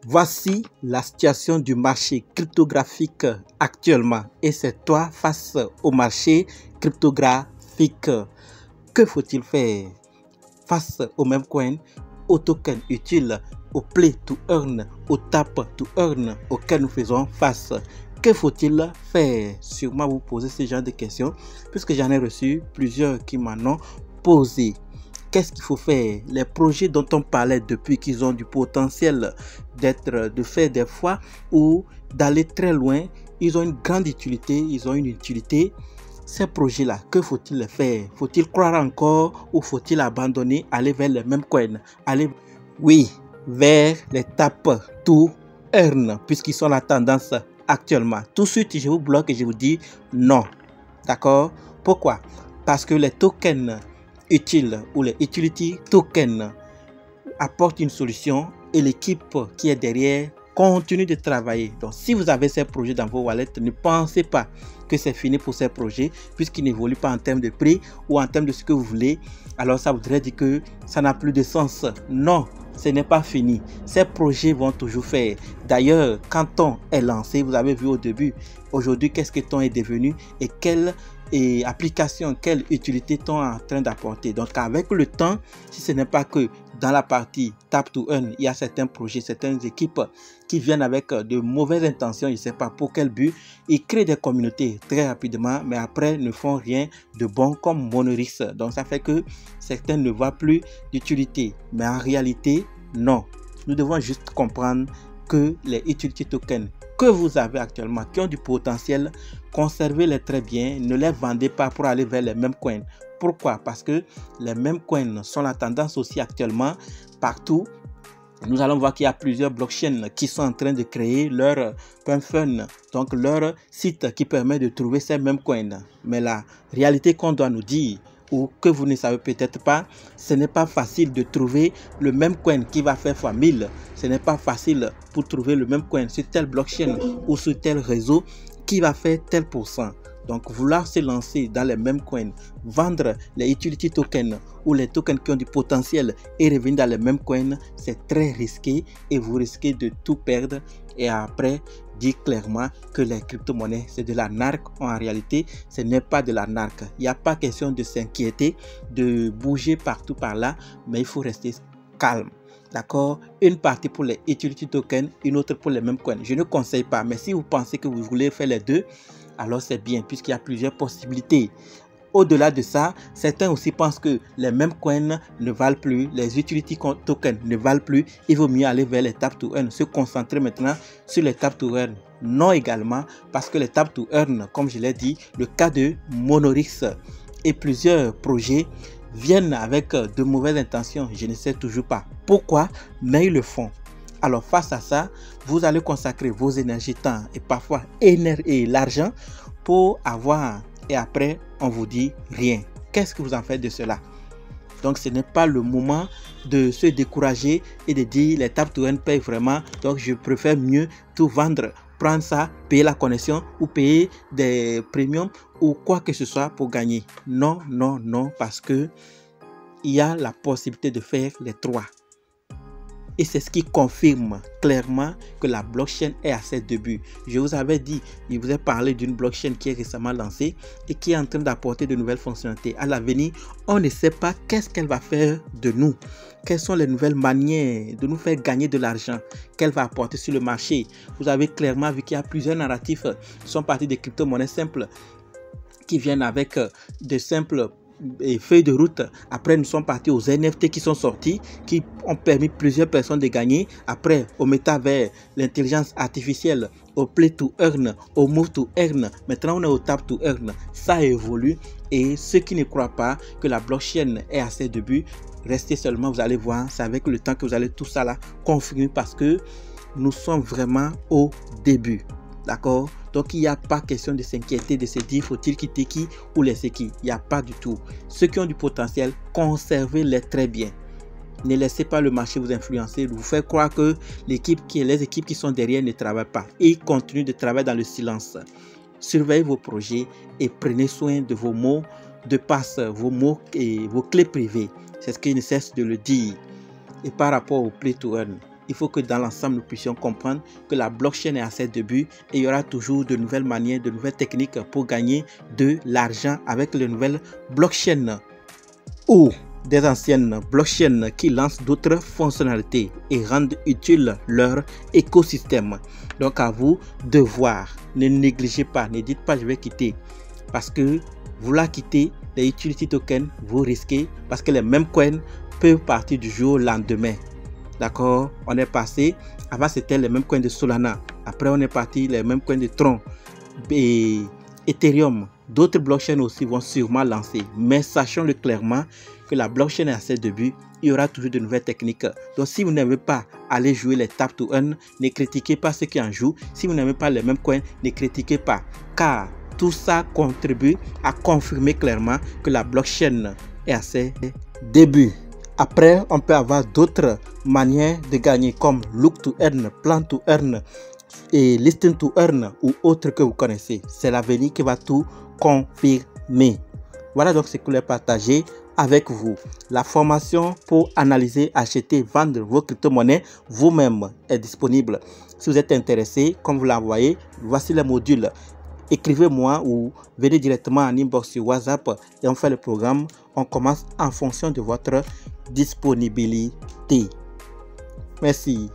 Voici la situation du marché cryptographique actuellement et c'est toi face au marché cryptographique. Que faut-il faire face au même coin, au token utile, au play to earn, au tap to earn auquel nous faisons face? Que faut-il faire? Sûrement vous posez ce genre de questions puisque j'en ai reçu plusieurs qui m'en ont posé. Qu'est-ce qu'il faut faire? Les projets dont on parlait depuis qu'ils ont du potentiel de faire des fois ou d'aller très loin, ils ont une grande utilité, ils ont une utilité. Ces projets-là, que faut-il faire? Faut-il croire encore ou faut-il abandonner, aller vers les mêmes coins? Oui, vers les tap to earn, puisqu'ils sont la tendance actuellement. Tout de suite, je vous bloque et je vous dis non. D'accord? Pourquoi? Parce que les tokens utiles ou les utility tokens apportent une solution et l'équipe qui est derrière continue de travailler. Donc, si vous avez ces projets dans vos wallets, ne pensez pas que c'est fini pour ces projets puisqu'ils n'évoluent pas en termes de prix ou en termes de ce que vous voulez. Alors, ça voudrait dire que ça n'a plus de sens. Non, ce n'est pas fini. Ces projets vont toujours faire. D'ailleurs, quand Ton est lancé, vous avez vu au début, aujourd'hui, qu'est-ce que Ton est devenu et quelle application, quelle utilité Ton est en train d'apporter. Donc, avec le temps, si ce n'est pas que dans la partie Tap to Earn, il y a certains projets, certaines équipes qui viennent avec de mauvaises intentions, je ne sais pas pour quel but. Ils créent des communautés très rapidement, mais après ne font rien de bon comme Monorix. Donc ça fait que certains ne voient plus d'utilité. Mais en réalité, non. Nous devons juste comprendre que les utility tokens que vous avez actuellement, qui ont du potentiel, conservez-les très bien, ne les vendez pas pour aller vers les mêmes coins. Pourquoi? Parce que les mêmes coins sont la tendance aussi actuellement partout. Nous allons voir qu'il y a plusieurs blockchains qui sont en train de créer leur Pumfun, donc leur site qui permet de trouver ces mêmes coins. Mais la réalité qu'on doit nous dire, ou que vous ne savez peut-être pas, ce n'est pas facile de trouver le même coin qui va faire fois 1000. Ce n'est pas facile pour trouver le même coin sur tel blockchain ou sur tel réseau qui va faire tel pourcent. Donc, vouloir se lancer dans les mêmes coins, vendre les utility tokens ou les tokens qui ont du potentiel et revenir dans les mêmes coins, c'est très risqué et vous risquez de tout perdre. Et après, dire clairement que les crypto-monnaies, c'est de l'arnaque. En réalité, ce n'est pas de l'arnaque. Il n'y a pas question de s'inquiéter, de bouger partout par là, mais il faut rester calme. D'accord? Une partie pour les utility tokens, une autre pour les mêmes coins. Je ne conseille pas, mais si vous pensez que vous voulez faire les deux, alors c'est bien puisqu'il y a plusieurs possibilités. Au-delà de ça, certains aussi pensent que les mêmes coins ne valent plus, les utility tokens ne valent plus. Il vaut mieux aller vers les tap to earn, se concentrer maintenant sur les tap to earn. Non également, parce que les tap to earn, comme je l'ai dit, le cas de Monorix et plusieurs projets viennent avec de mauvaises intentions. Je ne sais toujours pas pourquoi, mais ils le font. Alors face à ça, vous allez consacrer vos énergies, temps et parfois l'argent pour avoir et après on vous dit rien. Qu'est-ce que vous en faites de cela? Donc ce n'est pas le moment de se décourager et de dire les tap to earn payent vraiment, donc je préfère mieux tout vendre, prendre ça, payer la connexion ou payer des premiums ou quoi que ce soit pour gagner. Non, non, non, parce que il y a la possibilité de faire les trois. Et c'est ce qui confirme clairement que la blockchain est à ses débuts. Je vous avais dit, je vous ai parlé d'une blockchain qui est récemment lancée et qui est en train d'apporter de nouvelles fonctionnalités. À l'avenir, on ne sait pas qu'est-ce qu'elle va faire de nous. Quelles sont les nouvelles manières de nous faire gagner de l'argent qu'elle va apporter sur le marché. Vous avez clairement vu qu'il y a plusieurs narratifs qui sont partis des crypto-monnaies simples qui viennent avec de simples feuilles de route. Après, nous sommes partis aux NFT qui sont sortis, qui ont permis plusieurs personnes de gagner. Après, au métavers, l'intelligence artificielle, au play to earn, au move to earn. Maintenant, on est au tap to earn. Ça évolue. Et ceux qui ne croient pas que la blockchain est à ses débuts, restez seulement, vous allez voir. C'est avec le temps que vous allez tout ça là confirmer parce que nous sommes vraiment au début. D'accord? Donc, il n'y a pas question de s'inquiéter, de se dire faut-il quitter qui ou laisser qui. Il n'y a pas du tout. Ceux qui ont du potentiel, conservez-les très bien. Ne laissez pas le marché vous influencer, vous faire croire que les équipes qui sont derrière ne travaillent pas. Ils continuent de travailler dans le silence. Surveillez vos projets et prenez soin de vos mots de passe, vos mots et vos clés privées. C'est ce qu'il ne cesse de le dire. Et par rapport au play to earn, il faut que dans l'ensemble, nous puissions comprendre que la blockchain est à ses débuts et il y aura toujours de nouvelles manières, de nouvelles techniques pour gagner de l'argent avec les nouvelles blockchains ou des anciennes blockchains qui lancent d'autres fonctionnalités et rendent utile leur écosystème. Donc à vous de voir, ne négligez pas, ne dites pas je vais quitter parce que vous la quittez, les utility tokens, vous risquez parce que les mêmes coins peuvent partir du jour au lendemain. D'accord, on est passé, avant c'était les mêmes coins de Solana, après on est parti les mêmes coins de Tron et Ethereum. D'autres blockchains aussi vont sûrement lancer, mais sachons-le clairement que la blockchain est à ses débuts, il y aura toujours de nouvelles techniques. Donc si vous n'aimez pas aller jouer les tap to earn, ne critiquez pas ceux qui en jouent. Si vous n'aimez pas les mêmes coins, ne critiquez pas, car tout ça contribue à confirmer clairement que la blockchain est à ses débuts. Après, on peut avoir d'autres manières de gagner comme look to earn, plan to earn et listen to earn ou autres que vous connaissez. C'est l'avenir qui va tout confirmer. Voilà donc ce que je voulais partager avec vous. La formation pour analyser, acheter, vendre vos crypto-monnaies vous-même est disponible. Si vous êtes intéressé, comme vous l'envoyez, voici les modules. Écrivez-moi ou venez directement en inbox sur WhatsApp et on fait le programme. On commence en fonction de votre disponibilité. Merci.